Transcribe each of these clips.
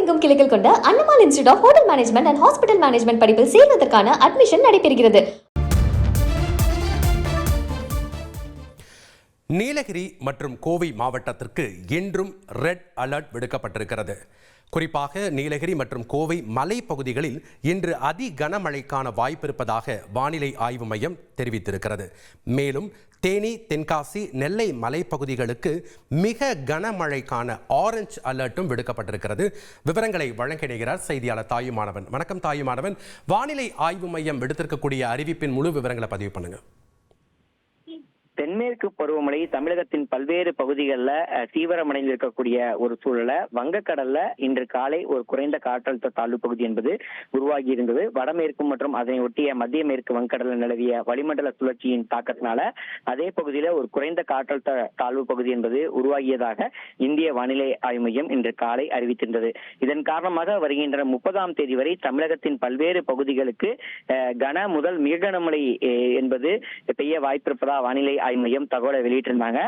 தமிழகமெங்கும் கிளைகள் கொண்ட Annamal institute of hotel management and hospital management படிப்பில் சேர்வதற்கான அட்மிஷன் நடைபெறுகிறது. நீலகிரி மற்றும் கோவை மாவட்டத்திற்கு இன்றும் ரெட் அலர்ட் விடுக்கப்பட்டிருக்கிறது. குறிப்பாக நீலகிரி மற்றும் கோவை மலைப்பகுதிகளில் இன்று அதி கனமழைக்கான வாய்ப்பு இருப்பதாக வானிலை ஆய்வு மையம் தெரிவித்திருக்கிறது. மேலும் தேனி, தென்காசி, நெல்லை மலைப்பகுதிகளுக்கு மிக கனமழைக்கான ஆரஞ்சு அலர்ட்டும் விடுக்கப்பட்டிருக்கிறது. விவரங்களை வழங்கிடுகிறார் செய்தியாளர் தாயுமானவன். வணக்கம் தாயுமானவன், வானிலை ஆய்வு மையம் விடுத்திருக்கக்கூடிய அறிவிப்பின் முழு விவரங்களை பதிவு பண்ணுங்க. தென்மேற்கு பருவமழை தமிழகத்தின் பல்வேறு பகுதிகளில் தீவிரமடைந்திருக்கக்கூடிய ஒரு சூழல வங்கக்கடல்ல இன்று காலை ஒரு குறைந்த காற்றழுத்த தாழ்வு பகுதி என்பது உருவாகி இருந்தது. வடமேற்கு மற்றும் அதனை ஒட்டிய மத்திய மேற்கு வங்கக்கடலில் நிலவிய வளிமண்டல சுழற்சியின் தாக்கத்தினால அதே பகுதியில ஒரு குறைந்த காற்றழுத்த தாழ்வு பகுதி என்பது உருவாகியதாக இந்திய வானிலை ஆய்வு மையம் இன்று காலை அறிவித்திருந்தது. இதன் காரணமாக வருகின்ற 30ஆம் தேதி வரை தமிழகத்தின் பல்வேறு பகுதிகளுக்கு கன முதல் மிக கனமழை என்பது பெய்ய வாய்ப்பிருப்பதா வானிலை ஆய்வு மையம் தகவலை வெளியிட்டிருந்தாங்க.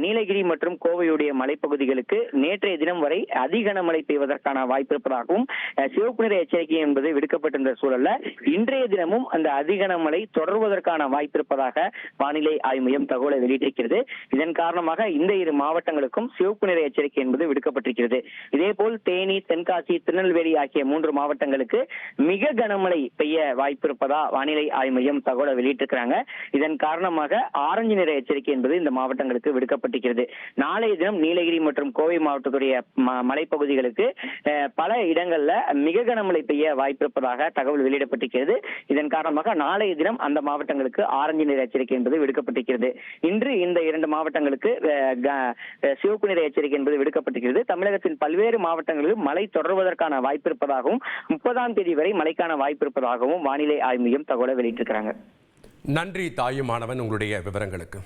நீலகிரி மற்றும் கோவையுடைய மலைப்பகுதிகளுக்கு நேற்றைய தினம் வரை அதிகனமழை பெய்வதற்கான வாய்ப்பு இருப்பதாகவும் சிவப்பு நிற எச்சரிக்கை என்பது விடுக்கப்பட்டிருந்த சூழல்ல இன்றைய தினமும் அந்த அதிகனமழை தொடர்வதற்கான வாய்ப்பு இருப்பதாக வானிலை ஆய்வு மையம் தகவலை வெளியிட்டிருக்கிறது. இதன் காரணமாக இந்த இரு மாவட்டங்களுக்கும் சிவப்பு நிற எச்சரிக்கை என்பது விடுக்கப்பட்டிருக்கிறது. இதேபோல் தேனி, தென்காசி, திருநெல்வேலி ஆகிய 3 மாவட்டங்களுக்கு மிக கனமழை பெய்ய வாய்ப்பு இருப்பதா வானிலை ஆய்வு மையம் தகவலை வெளியிட்டிருக்கிறாங்க. இதன் காரணமாக ஆரஞ்சு நிற எச்சரிக்கை என்பது இந்த மாவட்டங்களுக்கு விடுக்கப்பட்டிருக்கிறது. நாளைய தினம் நீலகிரி மற்றும் கோவை மாவட்டத்துடைய மலைப்பகுதிகளுக்கு பல இடங்கள்ல மிக கனமழை பெய்ய வாய்ப்பிருப்பதாக தகவல் வெளியிடப்பட்டிருக்கிறது. இதன் காரணமாக நாளைய தினம் அந்த மாவட்டங்களுக்கு ஆரஞ்சு நிற எச்சரிக்கை என்பது விடுக்கப்பட்டிருக்கிறது. இன்று இந்த 2 மாவட்டங்களுக்கு சிவப்பு நிற எச்சரிக்கை என்பது விடுக்கப்பட்டிருக்கிறது. தமிழகத்தின் பல்வேறு மாவட்டங்களில் மழை தொடர்வதற்கான வாய்ப்பு இருப்பதாகவும் 30ஆம் தேதி வரை மழைக்கான வாய்ப்பு இருப்பதாகவும் வானிலை ஆய்வு மையம் தகவலை வெளியிட்டிருக்கிறாங்க. நன்றி தாயுமானவன், உங்களுடைய விவரங்களுக்கு.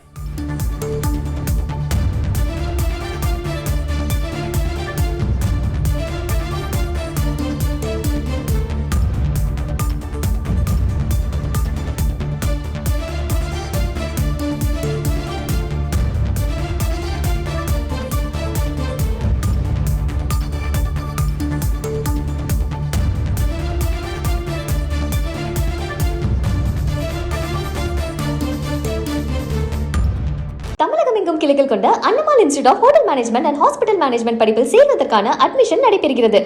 தமிழகமெங்கும் கிளைகள் கொண்ட Annamal institute of hotel management and hospital management படிப்பில் சேர்வதற்கான அட்மிஷன் நடைபெறுகிறது.